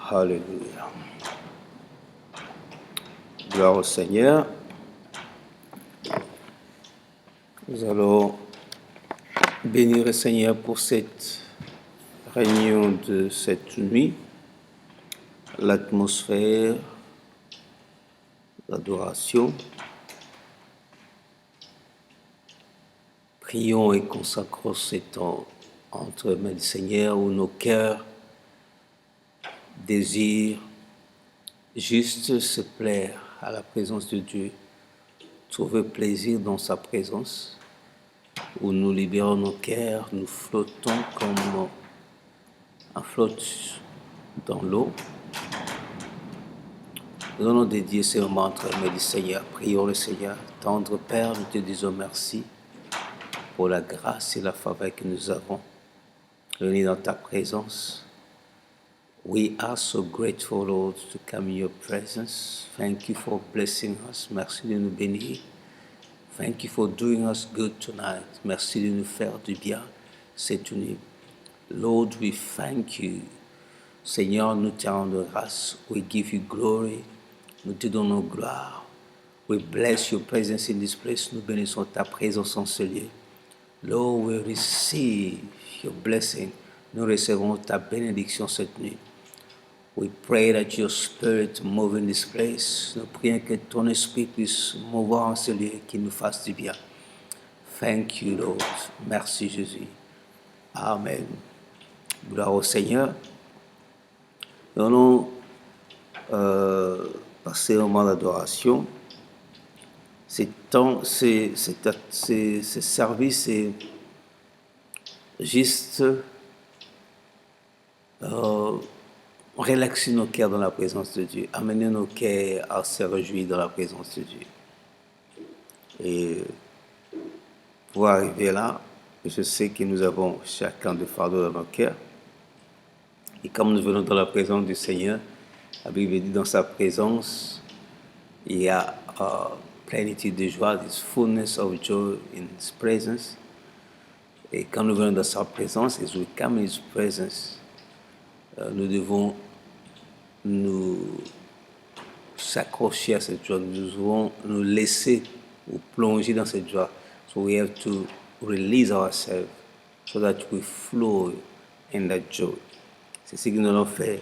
Alléluia. Gloire au Seigneur. Nous allons bénir le Seigneur pour cette réunion de cette nuit, l'atmosphère, l'adoration. Prions et consacrons ces temps entre les mains du Seigneur où nos cœurs désirent juste se plaire à la présence de Dieu, trouver plaisir dans sa présence, où nous libérons nos cœurs, nous flottons comme on flotte dans l'eau. Nous allons dédier ce moment entre les mains du Seigneur. Prions le Seigneur. Tendre Père, nous te disons merci pour la grâce et la faveur que nous avons réunis dans ta présence. We are so grateful, Lord, to come in your presence. Thank you for blessing us. Merci de nous bénir. Thank you for doing us good tonight. Merci de nous faire du bien cette nuit. Lord, we thank you. Seigneur, nous te rendons grâce. We give you glory. Nous te donnons gloire. We bless your presence in this place. Nous bénissons ta présence en ce lieu. Lord, we receive your blessing. Nous recevons ta bénédiction cette nuit. We pray that your spirit move in this place. Nous prions que ton esprit puisse mouvoir en ce lieu, qu'il nous fasse du bien. Thank you, Lord. Merci, Jésus. Amen. Gloire au Seigneur. Nous allons passer un moment d'adoration. Ce service est juste relaxer nos cœurs dans la présence de Dieu, amener nos cœurs à se réjouir dans la présence de Dieu. Et pour arriver là, je sais que nous avons chacun des fardeaux dans nos cœurs. Et comme nous venons dans la présence du Seigneur, la Bible dit dans sa présence, il y a plénitude de joie, this fullness of joy in His presence. Et quand nous venons dans sa présence, as we come in His presence, nous devons nous s'accrocher à cette joie, nous devons nous laisser ou plonger dans cette joie. So we have to release ourselves so that we flow in that joy. C'est ce que nous allons faire.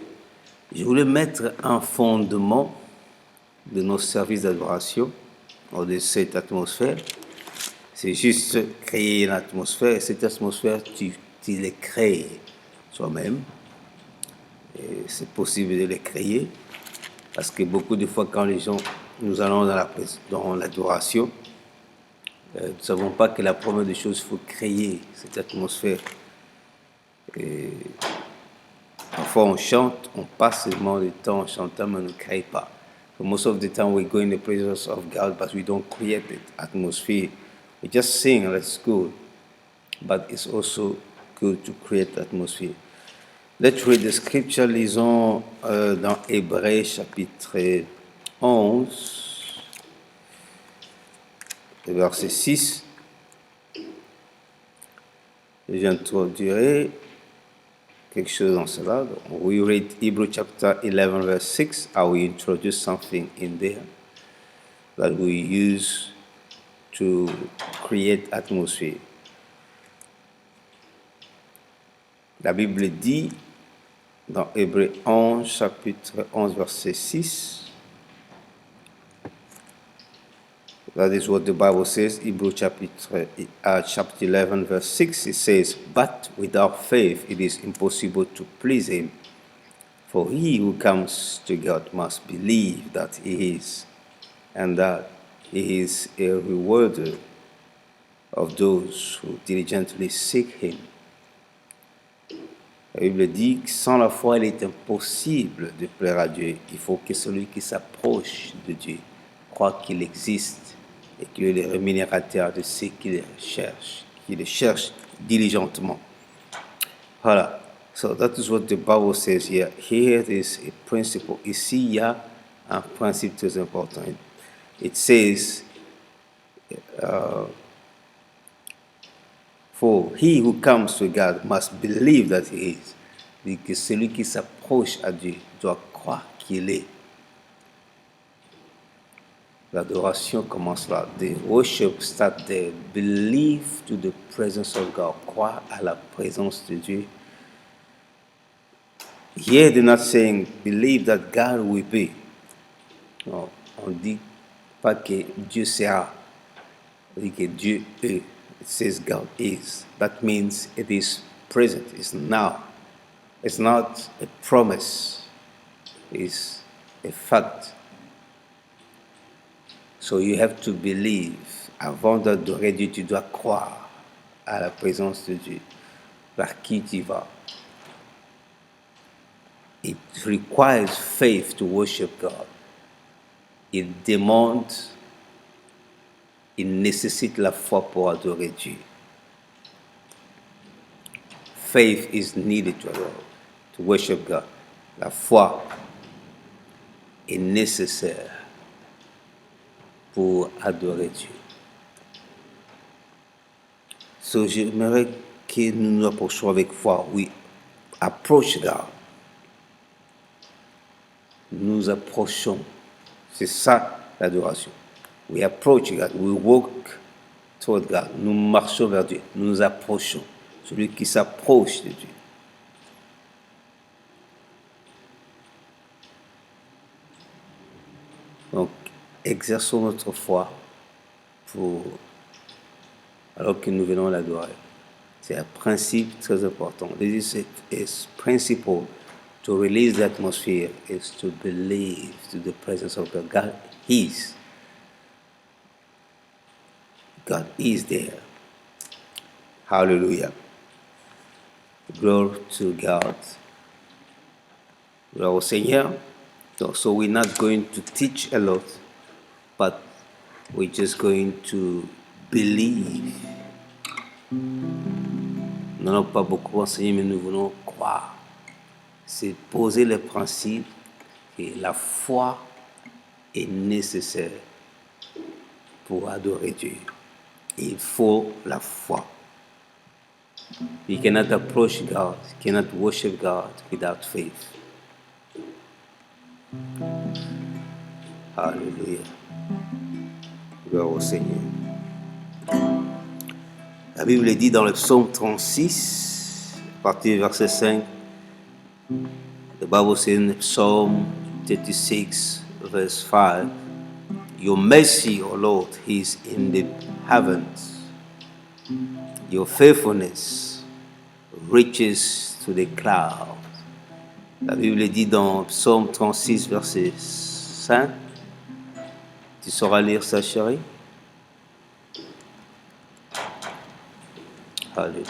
Je voulais mettre un fondement de nos services d'adoration, de cette atmosphère. C'est juste créer une atmosphère, et cette atmosphère, tu l'as créée soi-même. Et c'est possible de les créer, parce que beaucoup de fois, quand les gens, nous allons dans l'adoration, nous ne savons pas que la première des choses, il faut créer cette atmosphère. Et parfois, on chante, on passe seulement le temps en chantant, mais on ne crée pas. So most of the time, we go in the presence of God, but we don't create the atmosphere. We just sing, that's good. But it's also good to create the atmosphere. Let's read the scripture. Lisons dans Hébreux chapitre 11, verset 6. J'introduirai quelque chose dans cela. We read Hebrew chapter 11, verse 6. I will introduce something in there that we use to create atmosphere. La Bible dit dans Hébreux 11, chapitre 11, verset 6. That is what the Bible says, Hebrew chapter 11, verse 6. It says, "But without faith it is impossible to please Him. For he who comes to God must believe that He is, and that He is a rewarder of those who diligently seek Him." La Bible dit que sans la foi, il est impossible de plaire à Dieu. Il faut que celui qui s'approche de Dieu croit qu'il existe et qu'il est le rémunérateur de ceux qui le cherchent diligentement. Voilà. So that is what the Bible says here. Here is a principle. Ici, il y a un principe très important. It says, for he who comes to God must believe that He is. dit que celui qui s'approche à Dieu doit croire qu'il est. L'adoration commence là. The worship starts there. Believe to the presence of God. Croire à la présence de Dieu. Here they're not saying believe that God will be. Non, on dit pas que Dieu sera. On dit que Dieu est. It says God is. That means it is present. It's now. It's not a promise. It's a fact. So you have to believe. Avant d'adorer Dieu, tu dois croire à la présence de Dieu. Par qui tu vas. It requires faith to worship God. Il demande, il nécessite la foi pour adorer Dieu. Faith is needed to worship God. La foi est nécessaire pour adorer Dieu. So, j'aimerais que nous nous approchions avec foi. We approach God. Nous approchons. C'est ça l'adoration. We approach God. We walk toward God. Nous marchons vers Dieu. Nous nous approchons. Celui qui s'approche de Dieu. Donc, exerçons notre foi alors que nous venons l'adorer. C'est un principe très important. This is principle to release the atmosphere is to believe to the presence of God. God is. God is there. Hallelujah. Glory to God. Gloire au Seigneur. So we're not going to teach a lot, but we're just going to believe. Nous n'allons pas beaucoup enseigner, mais nous voulons croire. C'est poser le principe que la foi est nécessaire pour adorer Dieu. Il faut la foi. You cannot approach God, you cannot worship God without faith. Alléluia. Gloire au Seigneur. La Bible dit dans le psaume 36, à partir du verset 5, the Bible says in Psalm 36, verse 5, Your mercy, O Lord, is in the heavens. Your faithfulness reaches to the clouds. La Bible dit dans Psaume 36, verset 5. Tu sauras lire ça, chérie? Alléluia.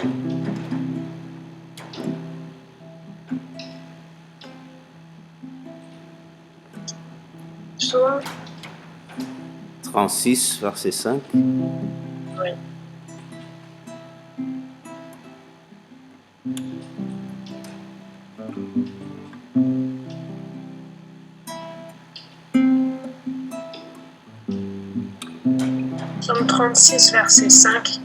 Psaume 36, verset 5. Oui. Psaume 36, verset 5.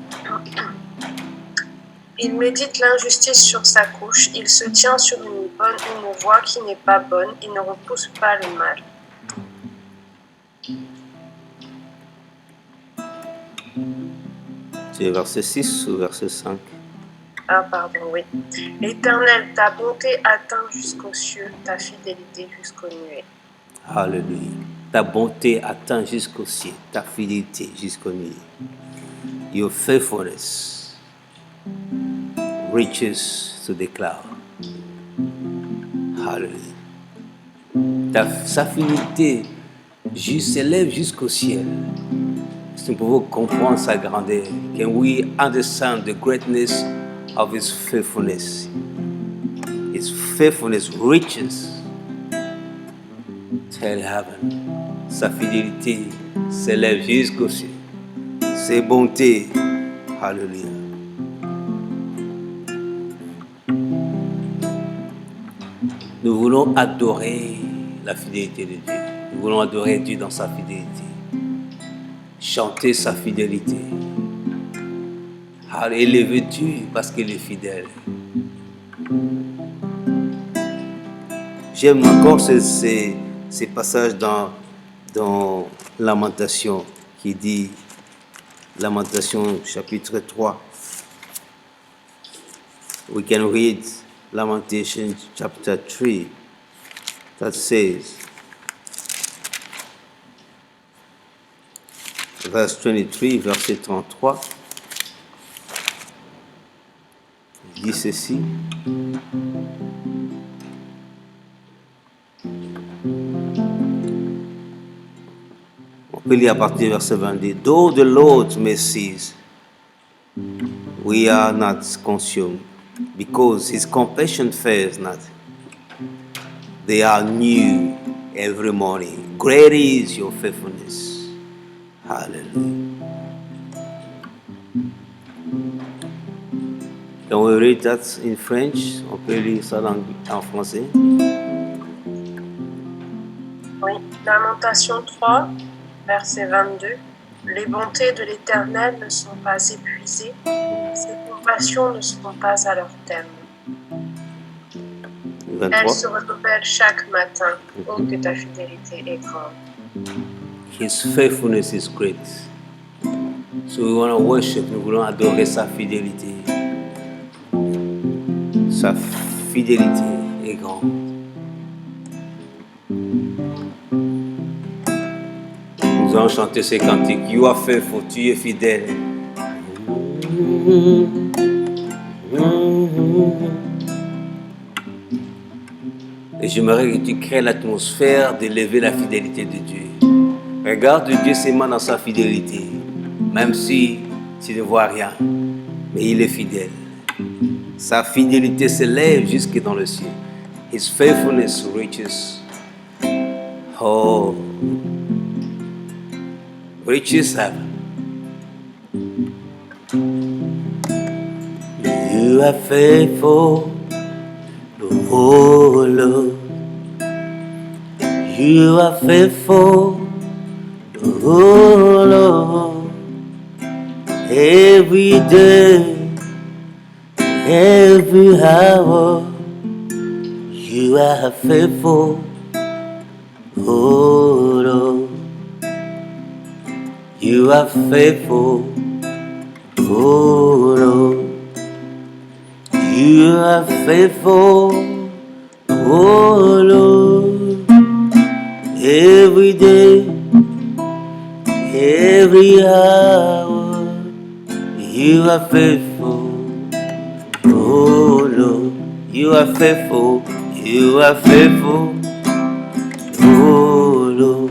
Il médite l'injustice sur sa couche, il se tient sur une voie qui n'est pas bonne, il ne repousse pas le mal. C'est verset 6 ou verset 5? Ah, pardon, oui. Éternel, ta bonté atteint jusqu'aux cieux, ta fidélité jusqu'aux nuées. Alléluia. Ta bonté atteint jusqu'au ciel, ta fidélité jusqu'aux nuées. Your faithfulness reaches to the cloud. Hallelujah. Sa fidélité s'élève jusqu'au ciel. Si nous pouvons comprendre sa grandeur, can we understand the greatness of His faithfulness? His faithfulness reaches to heaven. Sa fidélité s'élève jusqu'au ciel. Ses bontés, hallelujah. Nous voulons adorer la fidélité de Dieu. Nous voulons adorer Dieu dans sa fidélité. Chanter sa fidélité. Élever Dieu parce qu'il est fidèle. J'aime encore ces passages dans Lamentation qui dit, Lamentation chapitre 3. We can read Lamentation chapter 3 that says, verse 23, verset 33, il dit ceci. On peut lire à partir du verset 22. Though the Lord's mercies, we are not consumed, because his compassion fails not. They are new every morning. Great is your faithfulness. Hallelujah. Can we read that in French? On peut lire ça en français. Oui, Lamentation 3, verset 22. Les bontés de l'Éternel ne sont pas épuisées, ses compassions ne sont pas à leur terme. 23. Elles se renouvellent chaque matin. Oh, que ta fidélité est grande. His faithfulness is great. So we want to worship, nous voulons adorer sa fidélité. Sa fidélité est grande. Nous allons chanter ces cantiques. You are faithful, tu es fidèle. Et j'aimerais que tu crées l'atmosphère d'élever la fidélité de Dieu. Regarde Dieu s'aimant dans sa fidélité, même si tu ne vois rien, mais il est fidèle. Sa fidélité s'élève jusque dans le ciel. His faithfulness reaches heaven. You are faithful, oh Lord. You are faithful, oh Lord. Every day, every hour, you are faithful, oh Lord. You are faithful, oh Lord. You are faithful, oh Lord. Every day, every hour, you are faithful, oh Lord. You are faithful, oh Lord.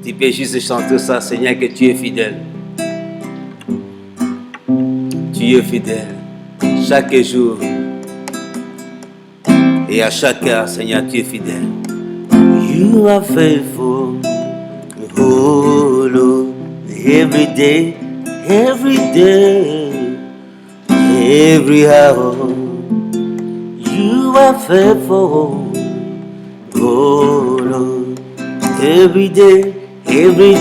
Tu peux juste chanter ça, Seigneur, que tu es fidèle. Tu es fidèle chaque jour et à chaque heure, Seigneur, tu es fidèle. You are faithful, oh Lord, every day, every hour. You are faithful, oh Lord, every day, every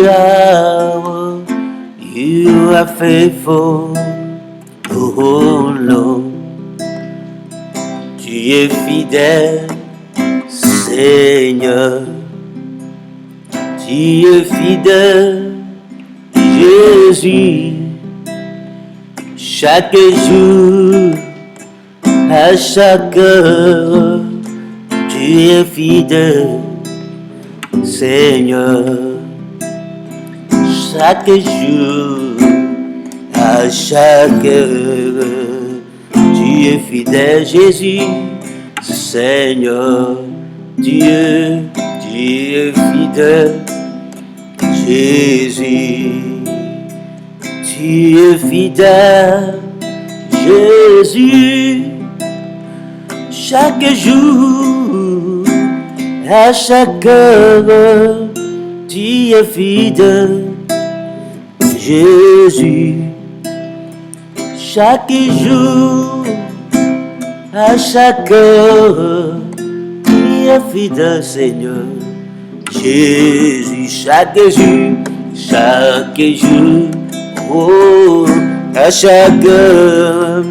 hour. You are faithful, oh Lord. Tu es fidèle, Seigneur. Tu es fidèle, Jésus. Chaque jour, à chaque heure, tu es fidèle, Seigneur. Chaque jour, à chaque heure, tu es fidèle, Jésus, Seigneur. Dieu, tu es fidèle, Jésus. Tu es fidèle, Jésus. Chaque jour, à chaque heure, tu es fidèle, Jésus. Chaque jour, à chaque heure, tu es fidèle, Seigneur. Jésus, chaque jour, oh, à chaque heure,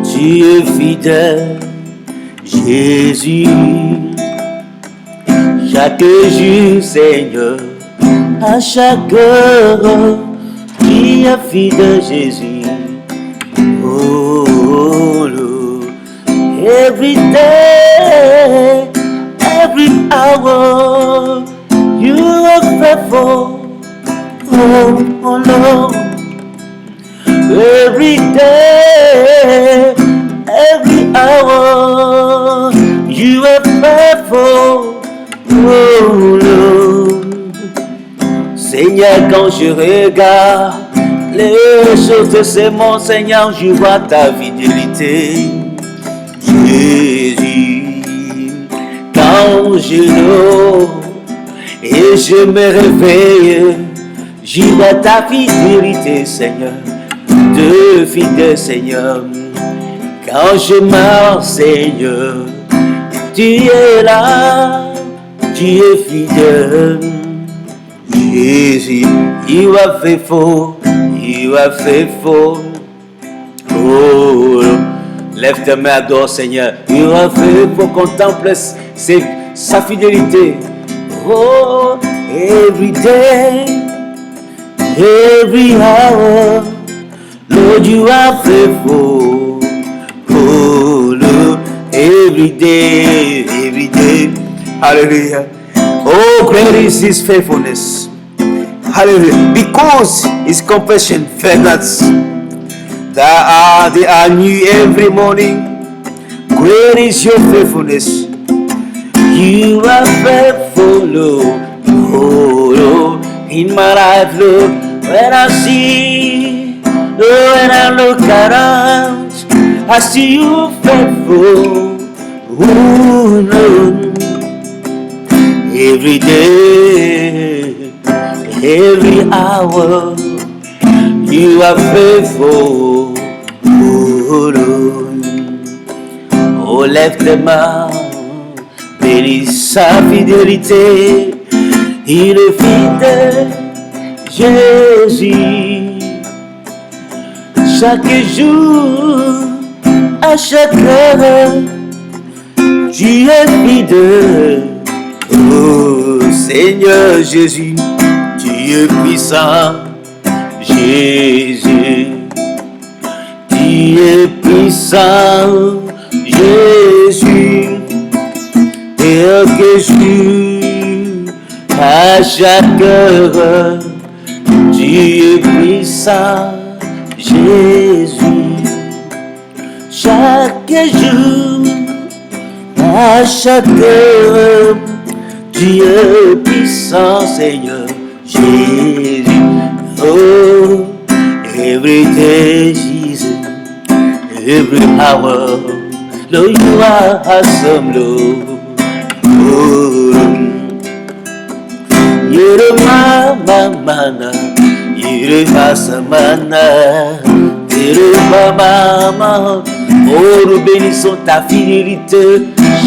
tu Tu es fidèle, Jésus. Chaque jour, Seigneur, à chaque heure, tu es fidèle, Jésus. Oh, Lord. Every day, every hour, you are faithful. Oh, Lord. Every day, every hour, you are faithful. Oh, Lord. Seigneur, quand je regarde les choses de ce monde, Seigneur, je vois ta fidélité. Jésus, quand je dors et je me réveille, je vois ta fidélité, Seigneur, de fidèle, Seigneur. Quand je meurs, Seigneur, tu es là, tu es fidèle. Jésus, you are faithful, you are faithful. Oh, lève tes mains, adore, Seigneur. You are faithful, contemple sa fidélité. Oh, every day, every hour, Lord, you are faithful. Oh, Lord, every day, hallelujah. Oh, great is His faithfulness. Hallelujah. Because His compassion failed us. They are new every morning. Great is your faithfulness. You are faithful, Lord. Oh, Lord, in my life, Lord. When I see, Lord, when I look around, I see you faithful. Oh, Lord. Every day, every hour, you are faithful. Oh, Lord. Oh, lève tes mains, bénis sa fidélité. Il est fidèle, Jésus. Chaque jour, à chaque heure, tu es fidèle. Oh, Seigneur Jésus, tu es puissant, Jésus. Tu es puissant, Jésus. Et que jour, à chaque heure, tu es puissant, Jésus. Chaque jour, à chaque heure, tu es puissant, Seigneur, Jésus. Oh, every day, Jesus, every hour, Lord, you are awesome, Lord. Oh, you're the mama, you're the asamana, you're the mama. Oh, nous bénissons ta fidélité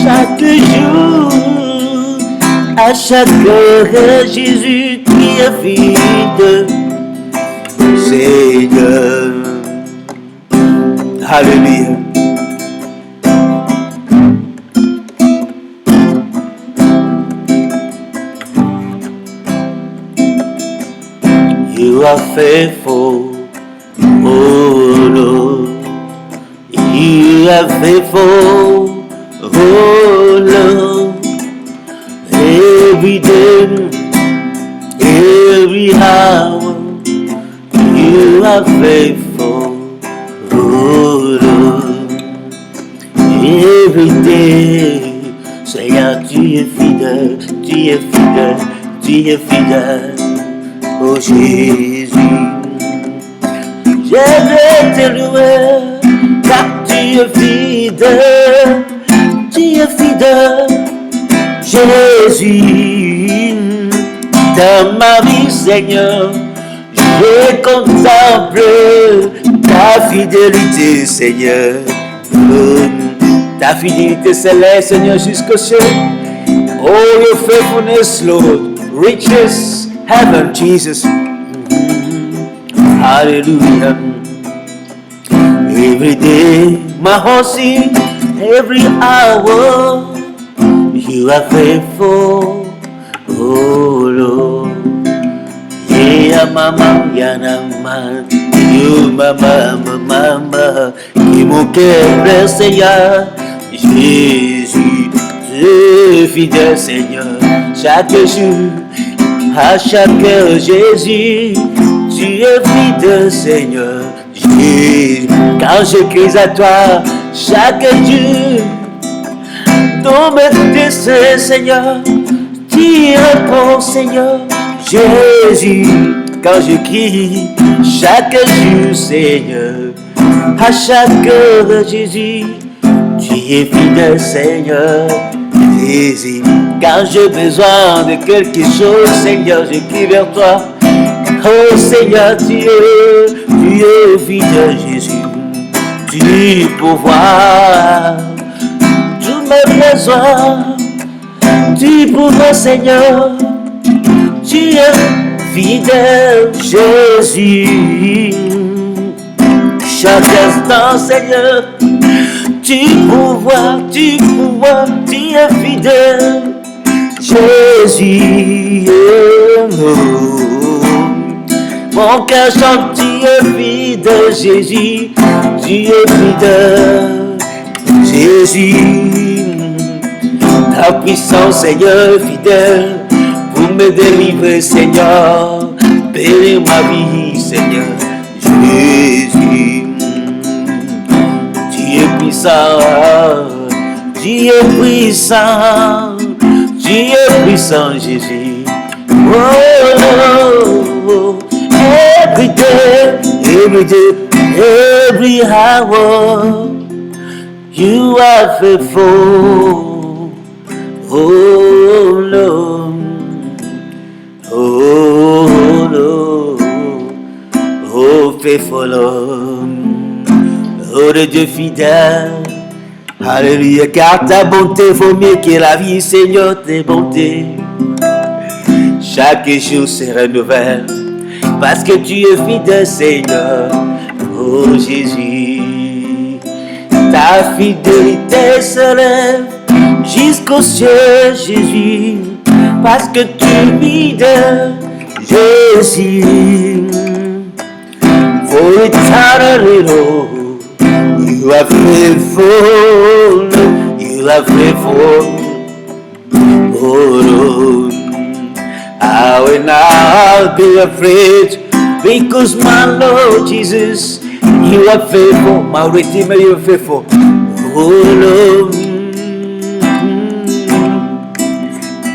chaque jour. À chaque heure, Jésus, tu es fidèle, Seigneur. Hallelujah. You are faithful, oh Lord. You are faithful, oh Lord. Every day, every hour, you are faithful, oh Lord. Every day, Seigneur, tu es fidèle, tu es fidèle, tu es fidèle, oh Jésus. Je vais te louer, car tu es fidèle, Jésus. Dans ma vie, Seigneur, je contemple ta fidélité, Seigneur. Ta fidélité céleste, Seigneur, jusqu'au ciel. Oh, your faithfulness, Lord, reaches heaven, Jesus. Hallelujah. Every day, my Hosi, every hour. You are faithful, oh Lord. Yeah, mama, yanama, you mama, mama, qui mon cœur est Seigneur, Jésus, Dieu fidèle Seigneur, chaque jour, à chaque heure, Jésus, tu es fidèle Seigneur, Jésus, quand je crie à toi, chaque jour, dans mes désirs, Seigneur, tu réponds, Seigneur, Jésus, quand je crie, chaque jour, Seigneur, à chaque heure, Jésus, tu es fidèle, Seigneur, Jésus, quand j'ai besoin de quelque chose, Seigneur, je crie vers toi, oh Seigneur, tu es fidèle, Jésus, tu pourvois tous mes besoins, tu pourvois, Seigneur, tu es fidèle, Jésus. Chaque instant, Seigneur, tu pourvois, tu es fidèle, Jésus. Mon cœur chante, tu es fidèle, Jésus, tu es fidèle, Jésus. Ta puissance, Seigneur, fidèle, pour me délivrer, Seigneur, bénis ma vie, Seigneur, Jésus. Tu es puissant, tu es puissant, tu es puissant, Jésus. Oh, oh, oh. Every day, every hour, you are faithful, oh Lord, oh Lord, oh faithful Lord, oh le Dieu fidèle, alléluia, car ta bonté vaut mieux que la vie, Seigneur, tes bontés, chaque jour se renouvelle. Parce que tu es fidèle, Seigneur, oh Jésus. Ta fidélité s'élève jusqu'au ciel, Jésus. Parce que tu es fidèle, Jésus. For eternally, Lord, you are faithful, you are faithful, oh Lord. I will not be afraid, because my Lord Jesus, you are faithful, my Redeemer, you are faithful, oh Lord.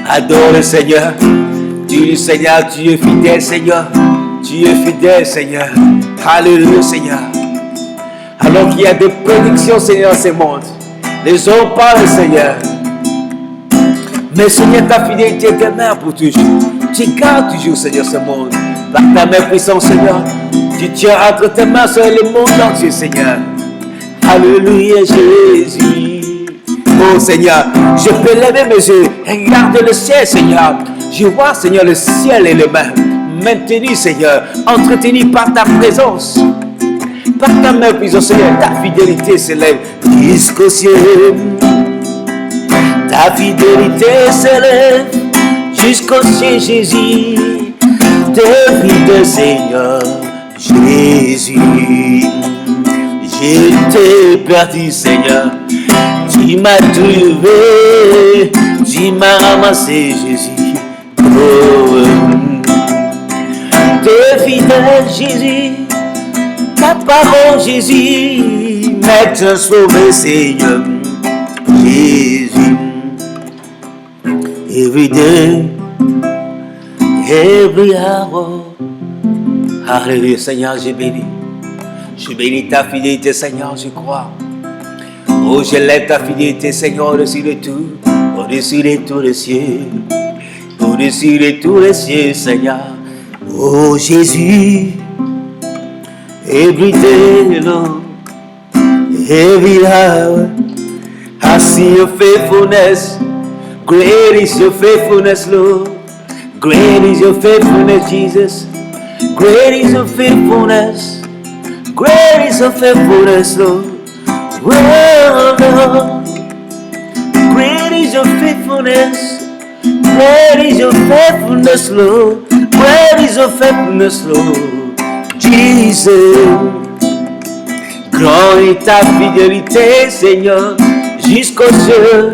Adore le Seigneur, dis le Seigneur, tu es fidèle, Seigneur, tu es fidèle, Seigneur, alléluia, Seigneur. Alors qu'il y a des prédictions, Seigneur, dans ce monde, les hommes parlent, Seigneur, mais Seigneur, ta fidélité demeure pour toujours. Tu gardes toujours, Seigneur, ce monde. Par ta main puissante, Seigneur, tu tiens entre tes mains sur le monde entier, Seigneur. Alléluia, Jésus. Oh, Seigneur, je peux lever mes yeux et regarder le ciel, Seigneur. Je vois, Seigneur, le ciel et les mains maintenus, Seigneur, entretenus par ta présence. Par ta main puissante, Seigneur, ta fidélité s'élève jusqu'au ciel. Ta fidélité s'élève jusqu'au ciel, Jésus. T'es fidèle, Seigneur, Jésus. J'étais perdu, Seigneur. Tu m'as trouvé, tu m'as ramassé, Jésus. Oh, t'es fidèle, Jésus. Ta parole, Jésus, m'a transformé, Seigneur, Jésus. Every day, every hour. Alléluia, Seigneur, je bénis. Je bénis ta fidélité, Seigneur, je crois. Oh, je lève ta fidélité, Seigneur, au-dessus de tout, au-dessus de tous les cieux, au-dessus de tous les cieux, Seigneur. Oh, Jésus, every day, Lord, every hour, I see your faithfulness. Great is your faithfulness, Lord. Great is your faithfulness, Jesus. Great is your faithfulness. Great is your faithfulness, Lord. Oh Lord, great is your faithfulness. Great is your faithfulness, Lord. Great is your faithfulness, Lord. Jesus. Grand est ta fidélité, Seigneur, jusqu'aux cieux.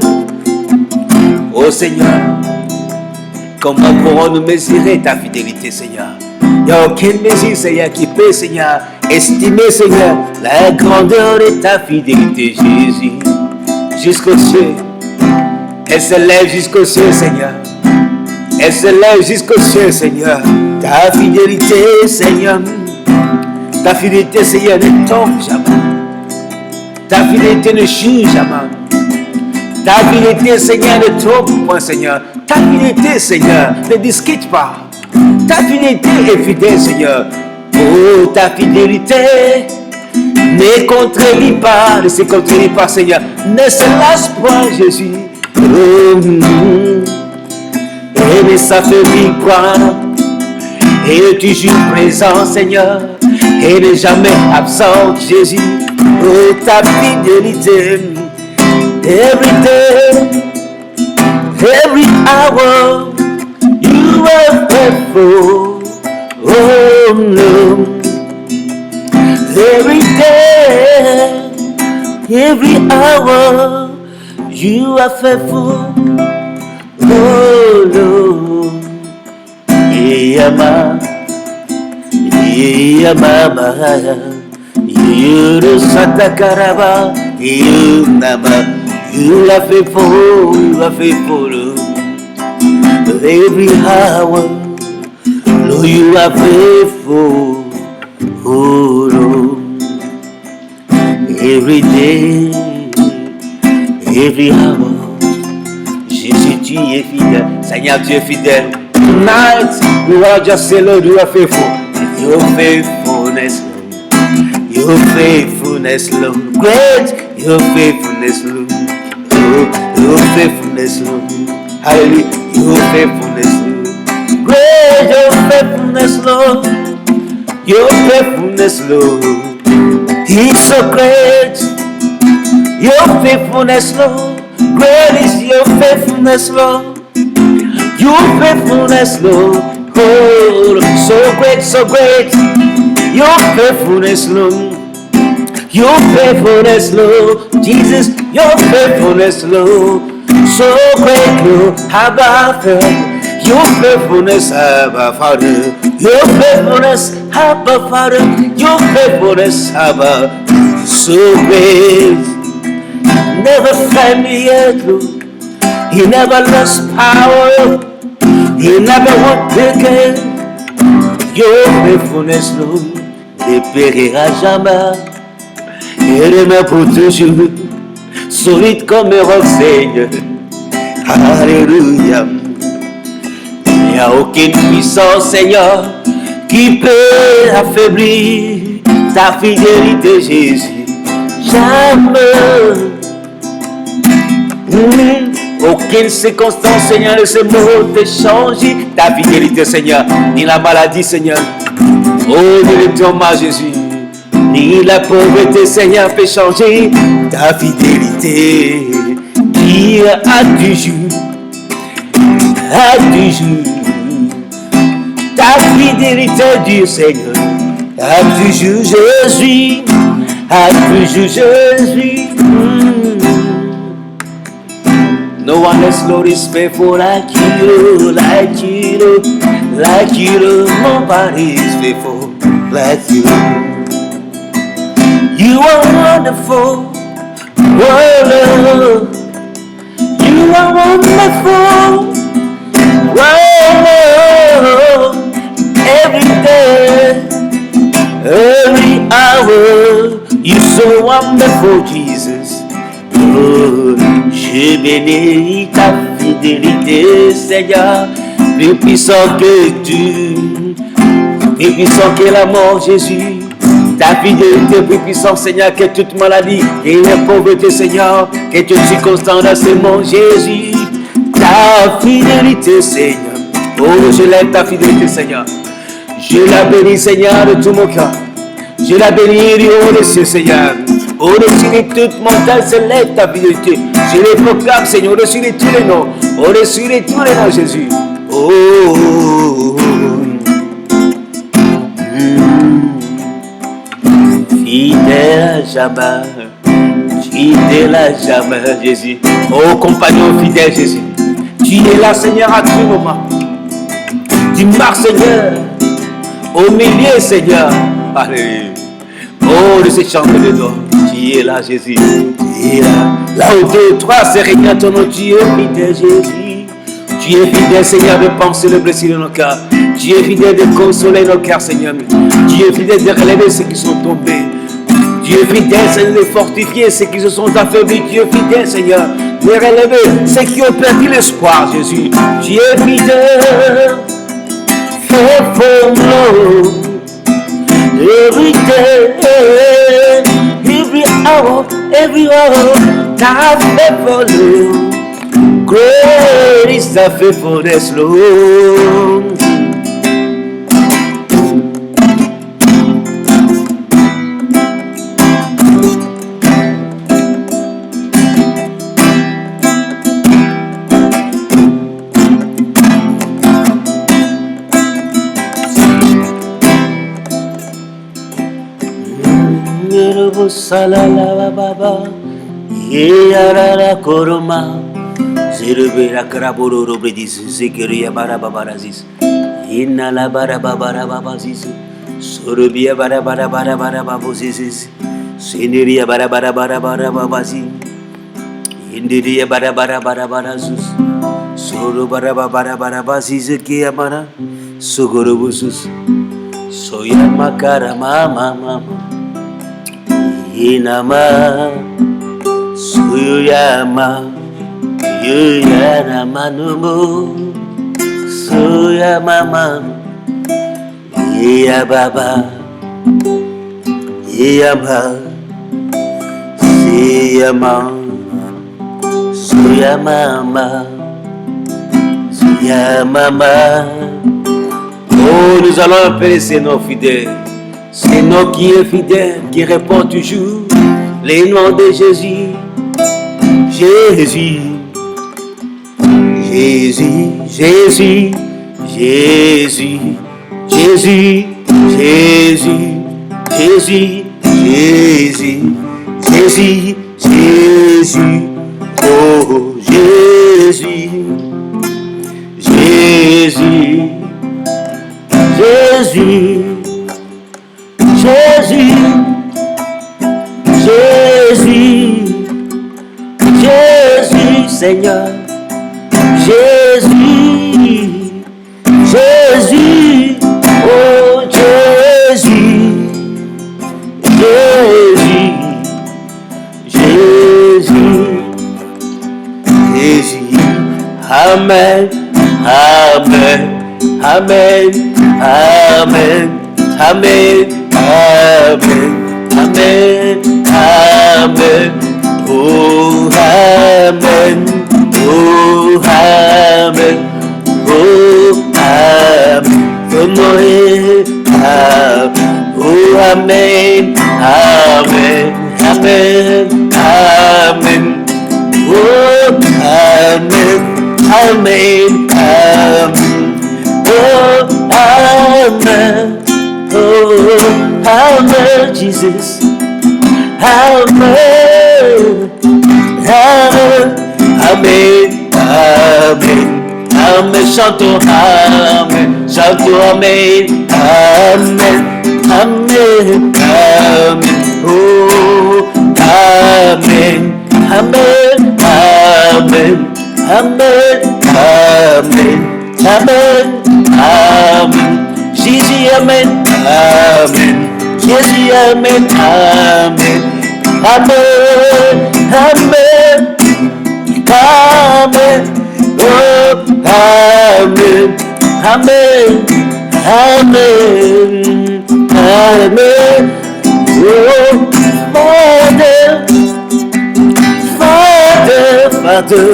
Oh Seigneur, comment pourrons-nous mesurer ta fidélité, Seigneur? Il n'y a aucune mesure, Seigneur, qui peut, Seigneur, estimer, Seigneur, la grandeur de ta fidélité, Jésus, jusqu'aux cieux. Elle se lève jusqu'aux cieux, Seigneur. Elle se lève jusqu'aux cieux, Seigneur. Ta fidélité, Seigneur. Ta fidélité, Seigneur, ne tombe jamais. Ta fidélité ne change jamais. Ta fidélité, Seigneur, ne trompe pas, Seigneur. Ta fidélité, Seigneur, ne discute pas. Ta fidélité est fidèle, Seigneur. Oh, ta fidélité ne contredit pas, ne se contredit pas, Seigneur. Ne se lasse pas, Jésus. Oh, et ne s'affaiblit pas. Et est toujours présent, Seigneur. Et n'est jamais absent, Jésus. Oh, ta fidélité. Every day, every hour, you are faithful. Oh no. Every day, every hour, you are faithful. Oh no. Yama, Yama, Yuru Santa Caraba, Yunama. You are faithful, you are faithful. Every hour, Lord, you are faithful. Oh Lord, every day, every hour, Jésus, tu es fidèle. Seigneur, tu es fidèle. Tonight, we want to just say, Lord, you are faithful. Your faithfulness, Lord. Your faithfulness, Lord. Great, your faithfulness, Lord. Your faithfulness, Lord. Hallelujah. Your faithfulness, Lord. Great your faithfulness, Lord. Your faithfulness, Lord. He's so great. Your faithfulness, Lord. Great is your faithfulness, Lord. Your faithfulness, Lord. Oh, so great, so great. Your faithfulness, Lord. Your faithfulness, Lord. Jesus, your faithfulness, Lord. So great, Lord. Abba, Father. Your faithfulness, Abba, Father. Your faithfulness, Abba, Father. Your faithfulness, Abba. So great. Never failed me yet, Lord. He never lost power. He never won't again. Your faithfulness, Lord, ne périra jamais. Et demeure pour toujours, solide comme un roc, Seigneur. Alléluia. Il n'y a aucune puissance, Seigneur, qui peut affaiblir ta fidélité, Jésus. Jamais. Aucune circonstance, Seigneur, de ce monde peut changer ta fidélité, Seigneur. Ni la maladie, Seigneur. Oh, ni le trauma, Jésus. Ni la pauvreté, Seigneur, peut changer ta fidélité. Qui a toujours, ta fidélité, Dieu, Seigneur. A toujours Jésus, a toujours Jésus. No one else, Lord, is faithful like you, like you, like you. Nobody is faithful like you. You are wonderful, oh Lord. You are wonderful, oh Lord. Every day, every hour, you're so wonderful, Jesus. Oh, je bénis ta fidélité, Seigneur, plus puissant que tu, plus puissant que la mort, Jésus. Ta fidélité plus puissante, Seigneur, que toute maladie et la pauvreté, Seigneur, que toute circonstance dans ce monde, Jésus. Ta fidélité, Seigneur. Oh, je lève ta fidélité, Seigneur. Je la bénis, Seigneur, de tout mon cœur. Je la bénis du haut des cieux, Seigneur. Au-dessus de toute montagne s'élève ta fidélité. Je les proclame, Seigneur, au-dessus de tous les noms. Au-dessus de tous les noms, Jésus. Oh. Fidèle à jamais. Fidèle à jamais, Jésus. Oh, compagnon fidèle, Jésus. Tu es là, Seigneur, à tout moment. Tu marches, Seigneur, au milieu, Seigneur. Alléluia. Oh, de ces chants de toi. Tu es là, Jésus. Tu es là. Là où deux, trois, c'est régnant ton nom. Tu es fidèle, Jésus. Tu es fidèle, Seigneur, de penser le blessé de nos cœurs. Tu es fidèle de consoler nos cœurs, Seigneur. Tu es fidèle de relever ceux qui sont tombés. Tu es fidèle, Seigneur, de fortifier ceux qui se sont affaiblis. Tu es fidèle, Seigneur, de relever ceux qui ont perdu l'espoir, Jésus. Tu es fidèle. Faithful Lord. Every day, every hour, thy faithfulness, great is thy faithfulness, Lord. Salala baba, yara koroma, zirubera karaburu rubedis, zikiria barabarazis, inala barabarazis, surubia barabarazis, siniria barabarazis, indiria barabarazis, suru barabarazis, kiamara, sugurubusus, soyamakara mama. Inama suyama yuyana numu suyama iya baba iyama siyama suyama suyama. Oh, nous allons appeler ces noms fidèles. C'est nous qui est fidèle, qui répond toujours les noms de Jésus. Jésus, Jésus, Jésus, Jésus, Jésus, Jésus, Jésus, Jésus, Jésus, Jésus, oh Jésus, Jésus, Jésus. Jésus, Jésus, Jésus, Seigneur, Jésus, Jésus, oh Jésus, Jésus, Jésus, Jésus, Amen, Amen, Amen, Amen, Amen. Amen, Amen, Amen, oh Amen, oh Amen, oh Amen, oh Amen, Amen, Amen, Amen, oh Amen, Amen, Amen, oh Amen. Oh, Amen, Jesus. Amen. Amen. Amen. Amen. Amen. Chantons Amen. Chantons Amen. Amen. Amen. Amen. Oh, Amen. Amen. Amen. Amen. Amen. Amen. Amen. Jésus, Amen, Amen, Jésus, Amen, Amen, Amen, Amen, Amen, oh, Amen, Amen, Amen, Amen, oh, Father, Father, Father,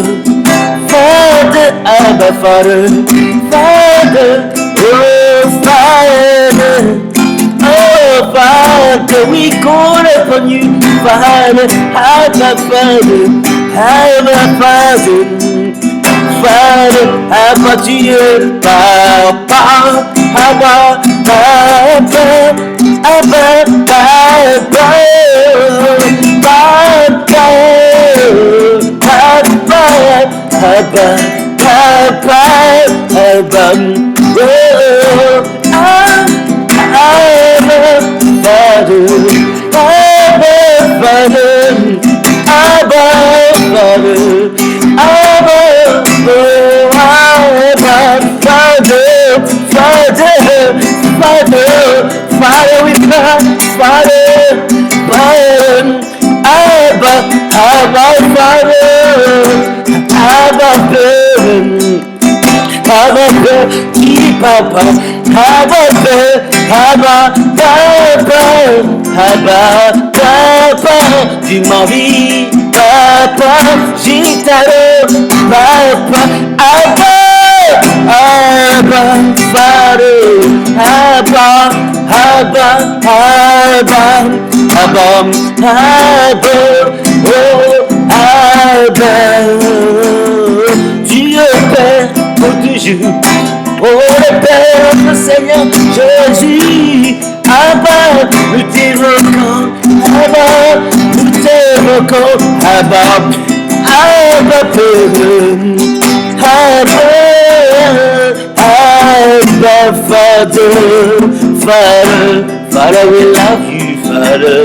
Father, Abba, Father, Father, oh, Father, oh, Father. Father, we call upon you, Father, Abba, Father, Abba, Father, Father, Abba, Dieu, Papa, Abba, Papa, Abba, Papa, Papa, Papa, Abba, Papa, Abba, oh, Abba, Father, Abba, Father, Abba, Father, Abba, oh, Abba, Father, Father, Father, Father, we cry, Father, Father, Abba, Abba, Father, Abba, Abba, Papa, Abba, Papa, du mari, Papa, Gitano, Papa, Abba, Father, Abba, oh, Abba, Dieu Père, pour toujours. Oh le Père, notre Seigneur Jésus, Abba, nous t'évoquons, Abba, nous t'évoquons, Abba, Abba, Abba, Father, Father, Father, we love you, Father,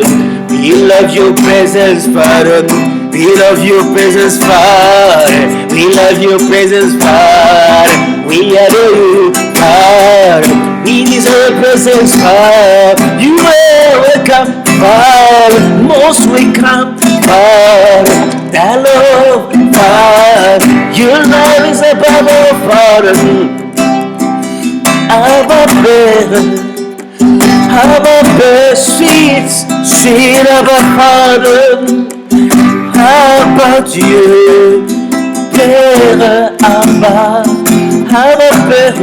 we love your presence, Father. We love your presence, Father. We love your presence, Father. We adore you, Father. We need your presence, Father. You are welcome, Father. Most welcome, Father. That love, Father. Your love is above all, Father. Abba, sweet, sweet Abba, Father. Abba Dieu, Père, Abba, Abba Père,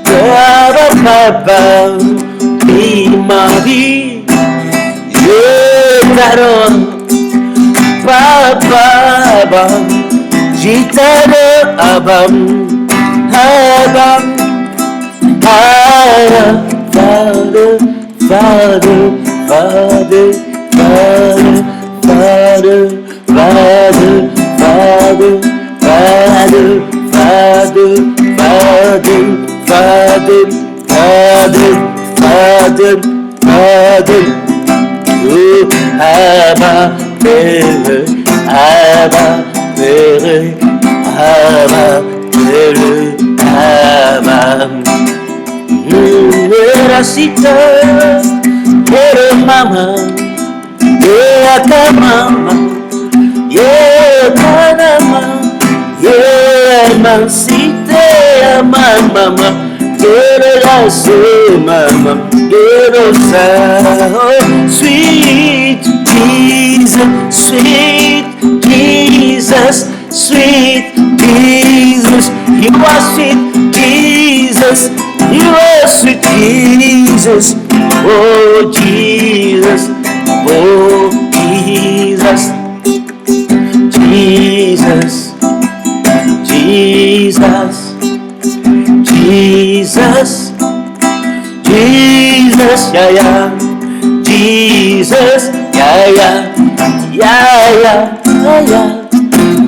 Abba Papa, et Marie, je t'adore, Papa, Abba, je t'adore, Abba, Abba, Father, Father, Father, Father. Father, Father, Father, Father, Father, Father, Father, Father, Father, Father, oh, Abba, Père, Abba, Père, Abba, Père, Abba, Rasita, Père, Maman. Yeah, Mama, yeah, Panama, yeah, Man City, Mama, yeah, Mama, yeah, sweet Jesus, sweet Jesus, sweet Jesus, you are sweet Jesus, you are sweet Jesus, oh Jesus. Oh, Jesus, Jesus, Jesus, Jesus, Jesus, yeah, yeah, Jesus, yeah, yeah, yeah, yeah, yeah,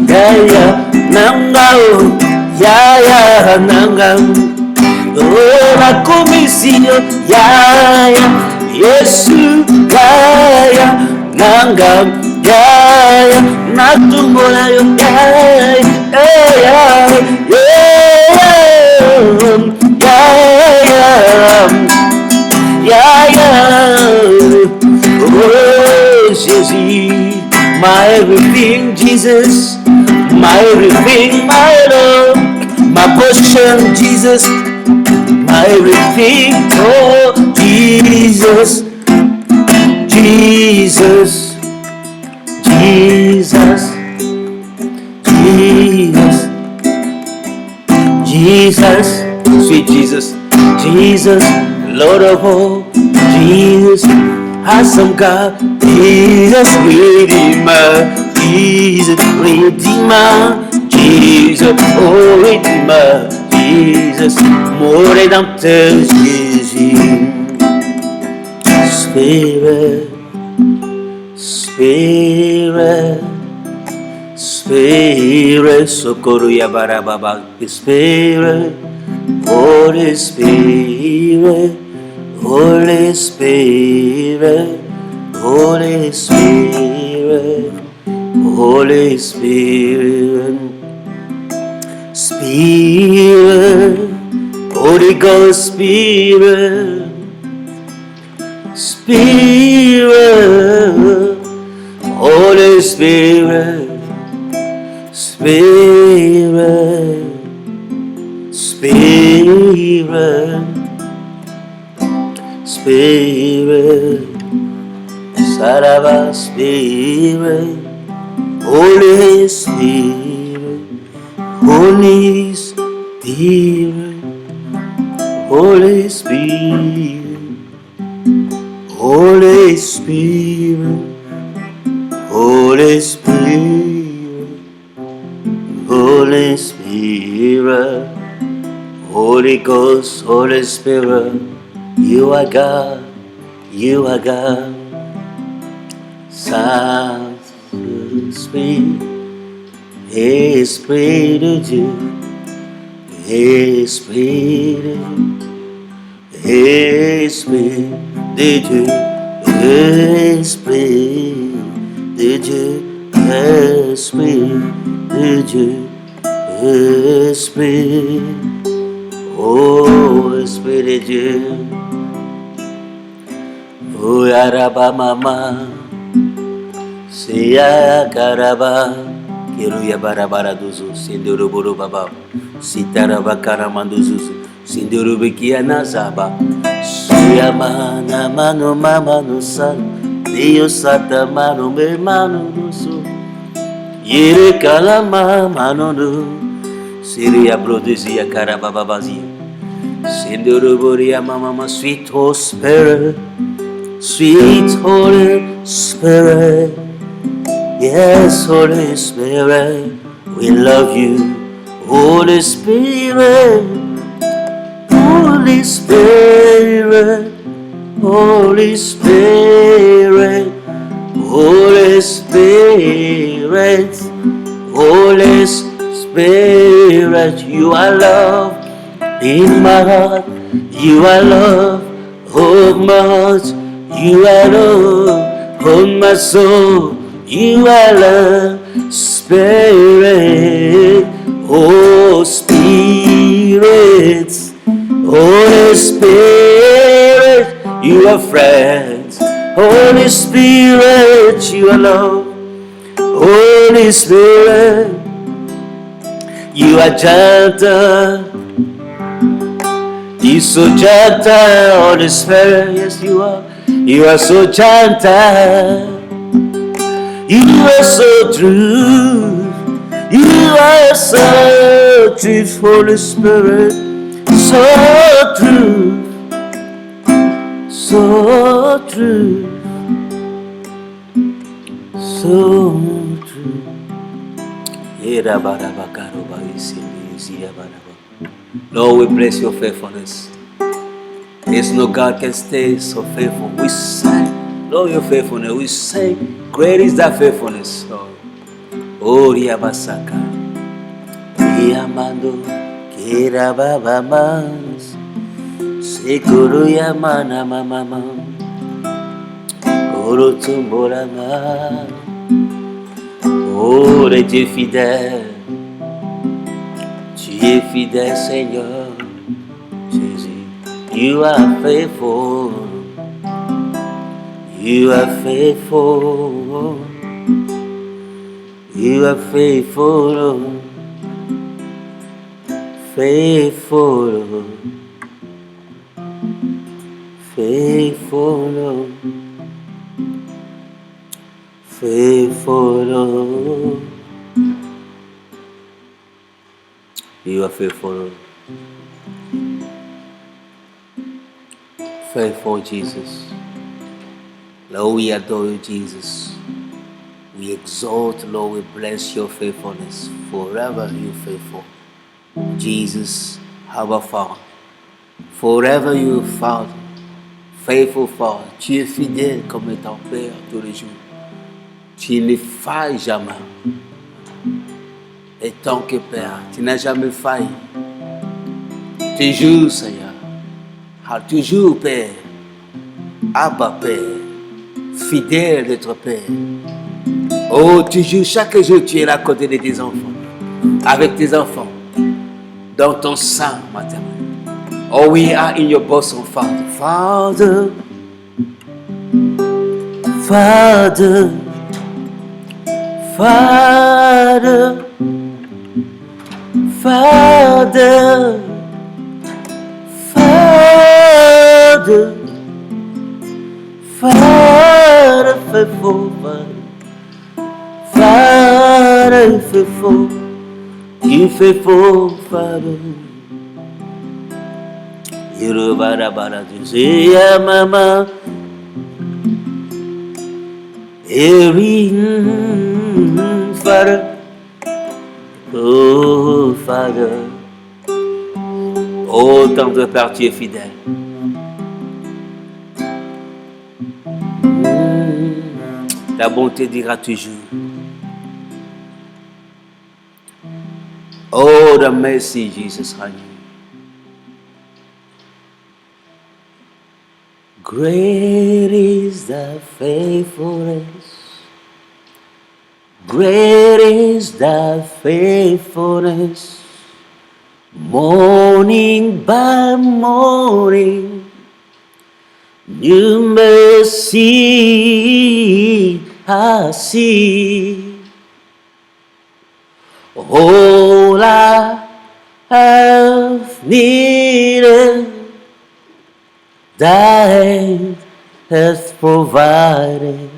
yeah, yeah, Nanga, yeah, yeah, Nanga, oh, la commission, yeah, yeah, Yesu, yeah, Nanga, yeah, Natumbola, oh, Jésus, my everything, Jesus, my everything, my love, my portion, Jesus, my everything, oh, Jesus, Jesus, Jesus, Jesus, Jesus, sweet Jesus, Jesus, Lord of all, Jesus, awesome God, Jesus, Redeemer, Jesus, Redeemer, Jesus, oh Redeemer, Jesus, mon Rédempteur, Jésus. Spirit, Spirit, Spirit, Socorro Yabarababa, Spirit, Holy Spirit, Holy Spirit, Holy Spirit, Holy Spirit, Spirit, Holy Ghost Spirit, Spirit, Holy Spirit, Spirit, Spirit, Spirit, Saraba Spirit, Holy Spirit, Holy Spirit, Holy Spirit, Holy Spirit, Holy Spirit, Holy Spirit, Holy Ghost, Holy Spirit, you are God, you are God. Saint-Esprit, Esprit de Dieu, Esprit de Dieu, Esprit de Dieu, Esprit de Dieu, Esprit de Dieu, Esprit, oh Esprit de Dieu, oh Yaraba Mama, Seya Karaba, Kiruya Barabara Duzu, Sinduruburu Baba, Sitaraba Karamanduzu, Sindurubikia Nazaba, Suyamana Mano Mama Nusa, Dio Sata Mano Me Mano Nusu, Yere Kalama Mano Nu, Siria Broduzia Karababazia, Sinduruburia Mama, sweet Holy Spirit, sweet Holy Spirit. Yes, Holy Spirit, we love you. Holy Spirit, Holy Spirit, Holy Spirit, Holy Spirit, Holy Spirit, you are love in my heart, you are love of my heart, you are love of my soul. You are love, Spirit, oh Spirit, Holy Spirit, you are friends. Holy Spirit, you are love. Holy Spirit, you are gentle. You so gentle, Holy Spirit, yes you are. You are so gentle. You are so true, you are so true, Holy Spirit, so true, so true, so true. Lord, we bless your faithfulness. There's no God can stay so faithful. We say, Lord, your faithfulness. We say, great is that faithfulness, Lord. Oh, Riabasaka, Riamando, Kirababamas, Sekuru Yamana Mama, Orotumborama, oh, Dieu fidèle, tu es fidèle, Seigneur, Jésus, you are faithful, you are faithful. You are faithful, Lord. Faithful, Lord. Faithful, Lord. Faithful, Lord. You are faithful, Lord. Faithful Jesus. Lord, we adore you, Jesus. We exalt, Lord, we bless your faithfulness. Forever you faithful. Jesus, our Father. Forever you Father. Faithful Father. Tu es fidèle comme étant Père tous les jours. Tu ne failles jamais. Et tant que Père, tu n'as jamais failli. Toujours, Seigneur. Toujours, Père. Abba, Père. Fidèle d'être Père. Oh, toujours, chaque jour, tu es là à côté de tes enfants. Avec tes enfants. Dans ton sein maternel. Oh, we are in your bosom, Father. Father. Father. Father. Father. Father. Father, faithful Father. Father, faithful. You faithful Father. Irubara Josiah Mama. Erin Father. Oh Father. Oh, tendre Père, tu es fidèle. Ta bonté dira toujours. Oh, the mercy, Jesus, on you. Great is thy faithfulness. Great is thy faithfulness. Morning by morning, new mercy I see. All I have needed, thy hand has provided.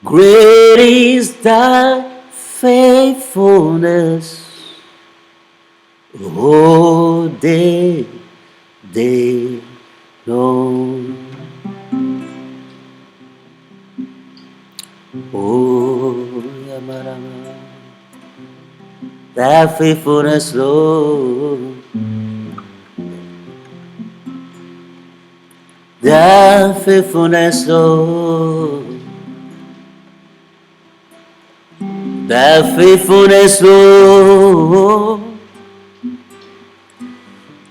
Great is thy faithfulness, oh, day long. Oh, Yamarama, thy faithfulness, Lord, thy faithfulness, Lord, thy faithfulness, Lord,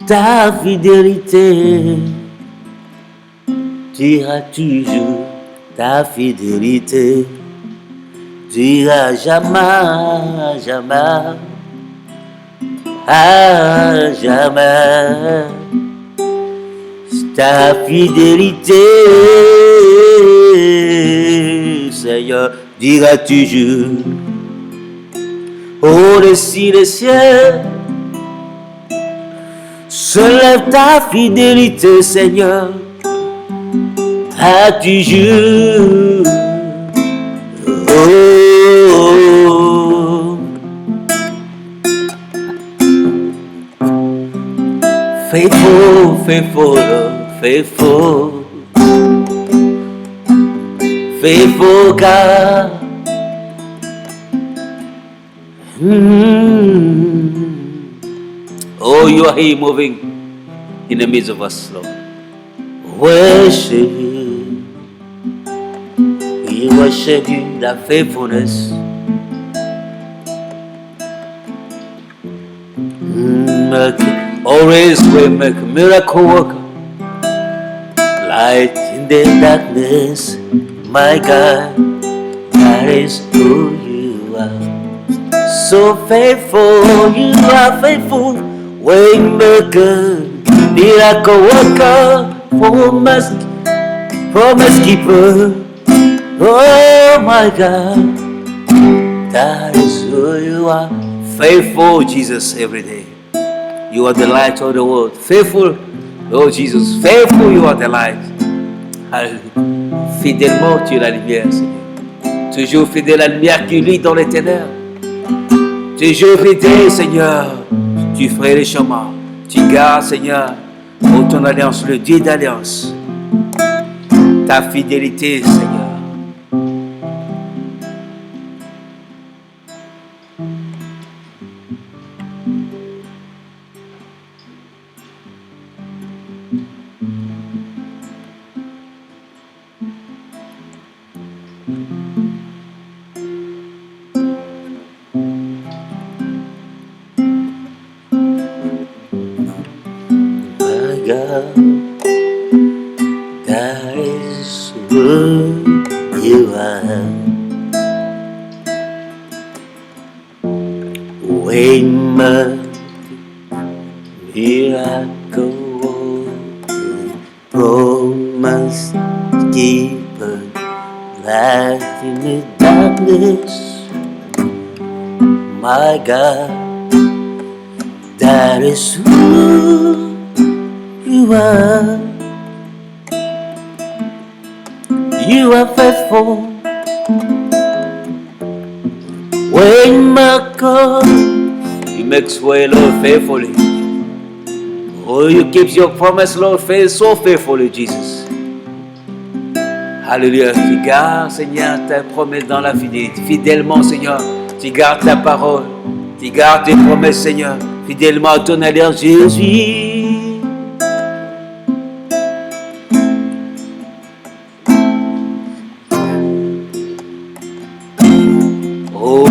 ta fidélité dira toujours, ta fidélité dira jamais, jamais, à jamais. Ta fidélité, Seigneur, dira toujours, au-dessus des cieux, se lève ta fidélité, Seigneur, à toujours. Oh, faithful, faithful, faithful, faithful God. Oh, you are here moving in the midst of us, Lord. Worship you. We worship you, that faithfulness. Always we make miracle worker. Light in the darkness, my God, that is who you are. So faithful, you are faithful. Waymaker, miracle worker, promise keeper. Oh my God, that is who you are. Faithful Jesus every day. You are the light of the world. Faithful, oh Jesus, faithful, you are the light. Fidèlement, tu es la lumière, Seigneur. Toujours fidèle à la lumière qui luit dans les ténèbres. Toujours fidèle, Seigneur. Tu ferais les chemins. Tu gardes, Seigneur, Oh, ton alliance, le Dieu d'alliance. Ta fidélité, Seigneur. My God, that is who you are. Waymaker, miracle, promise keeper, light in the darkness. My God, that is who you are. You are faithful. Waymaker, you make way, Lord, faithfully. Oh, you keep your promise, Lord, so faithfully, Jesus. Alléluia. Tu gardes, Seigneur, ta promesse dans la fidélité. Fidèlement, Seigneur, tu gardes ta parole. Tu gardes tes promesses, Seigneur. Fidèlement à ton alliance, Jésus. Oh.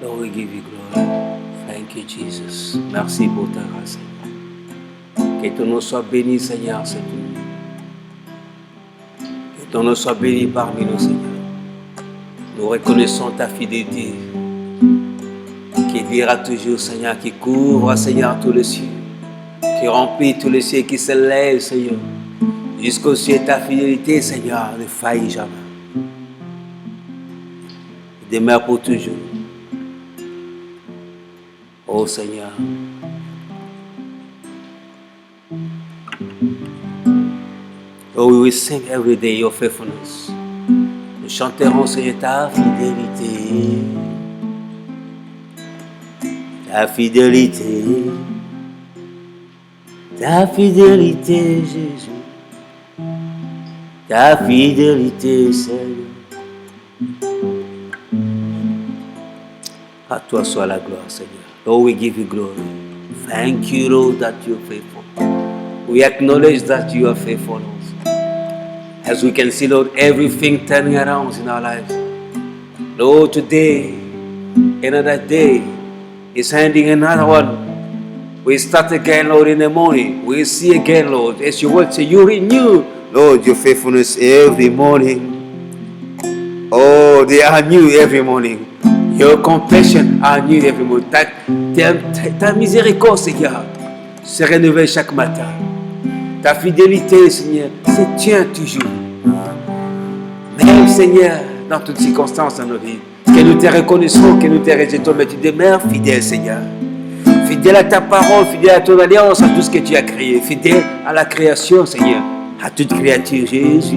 Lord, we give you glory. Thank you, Jesus. Merci pour ta grâce, Seigneur. Que ton nom soit béni, Seigneur, cette nuit. Que ton nom soit béni parmi nous, Seigneur. Nous reconnaissons ta fidélité qui dira toujours, Seigneur, qui couvre, Seigneur, tous les cieux, qui remplit tous les cieux, qui s'élève, Seigneur, jusqu'au ciel. Ta fidélité, Seigneur, ne faillit jamais. Demeure pour toujours. Oh Seigneur. Oh, we will sing every day your faithfulness. Nous chanterons, Seigneur, ta fidélité. Ta fidélité. Ta fidélité, Jésus. Ta fidélité, Seigneur. À toi soit la gloire, Seigneur. Lord, we give you glory. Thank you, Lord, that you are faithful. We acknowledge that you are faithful, Lord. As we can see, Lord, everything turning around in our lives. Lord, today, another day is handing another one. We start again, Lord, in the morning. We see again, Lord, as your word says, you renew, Lord, your faithfulness every morning. Oh, they are new every morning. Your compassion are new every morning. Ta miséricorde, Seigneur, se renouvelle chaque matin. Ta fidélité, Seigneur, se tient toujours. Même, Seigneur, dans toutes circonstances dans nos vies, que nous te reconnaissons, que nous te rejetons, mais tu demeures fidèle, Seigneur. Fidèle à ta parole, fidèle à ton alliance, à tout ce que tu as créé. Fidèle à la création, Seigneur, à toute créature, Jésus.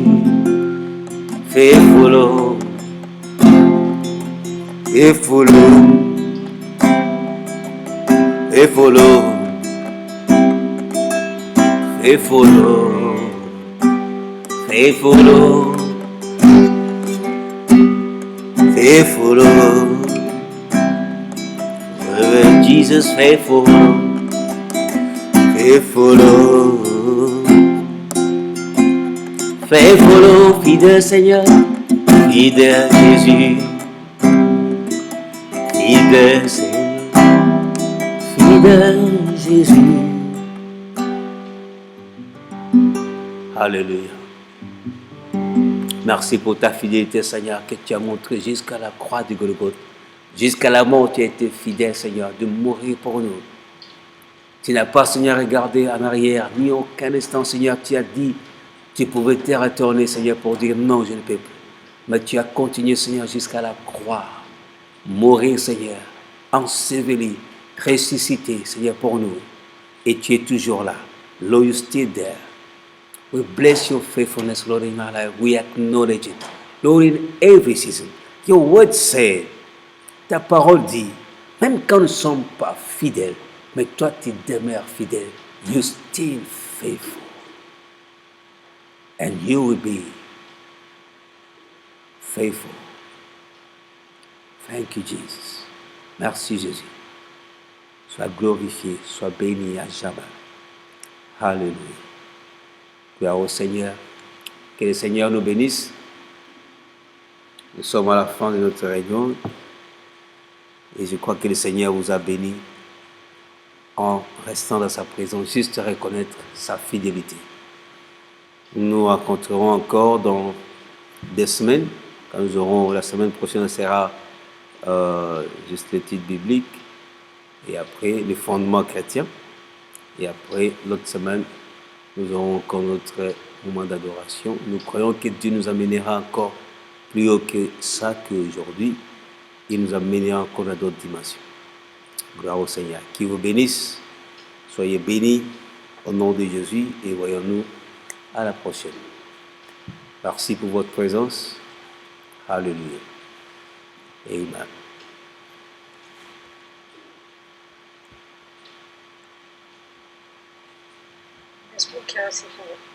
Faithful, Lord. Faithful, Lord. Faithful, Lord. Faithful, Lord. Faithful, Lord. Faithful, Lord. Forever, Jesus, faithful, Lord. Faithful, Lord. Faithful, Lord. Fidèle, Seigneur. Fidèle, Jésus. Fidèle, Seigneur. Fidèle, Jésus. Alléluia. Merci pour ta fidélité, Seigneur, que tu as montrée jusqu'à la croix du Golgotha. Jusqu'à la mort, tu as été fidèle, Seigneur, de mourir pour nous. Tu n'as pas, Seigneur, regardé en arrière, ni aucun instant, Seigneur, tu as dit, tu pouvais te retourner, Seigneur, pour dire non, je ne peux plus. Mais tu as continué, Seigneur, jusqu'à la croix. Mourir, Seigneur, enseveli, ressuscité, Seigneur, pour nous. Et tu es toujours là. Lord, you still there. We bless your faithfulness, Lord, in our life. We acknowledge it. Lord, in every season. Your word said, ta parole dit, même quand nous ne sommes pas fidèles, mais toi, tu demeures fidèle. You still faithful. And you will be faithful. Thank you, Jesus. Merci, Jésus. Sois glorifié, sois béni à jamais. Alléluia. Gloire au Seigneur. Que le Seigneur nous bénisse. Nous sommes à la fin de notre réunion et je crois que le Seigneur vous a béni en restant dans sa présence, juste reconnaître sa fidélité. Nous nous rencontrerons encore dans 2 semaines. Quand nous aurons, la semaine prochaine sera juste le titre biblique et après les fondements chrétiens. Et après l'autre semaine, nous aurons encore notre moment d'adoration. Nous croyons que Dieu nous amènera encore plus haut que ça qu'aujourd'hui. Il nous amènera encore à d'autres dimensions. Gloire au Seigneur. Qui vous bénisse. Soyez bénis au nom de Jésus et voyons-nous à la prochaine. Merci pour votre présence. Alléluia. Amen. Facebook, c'est fini.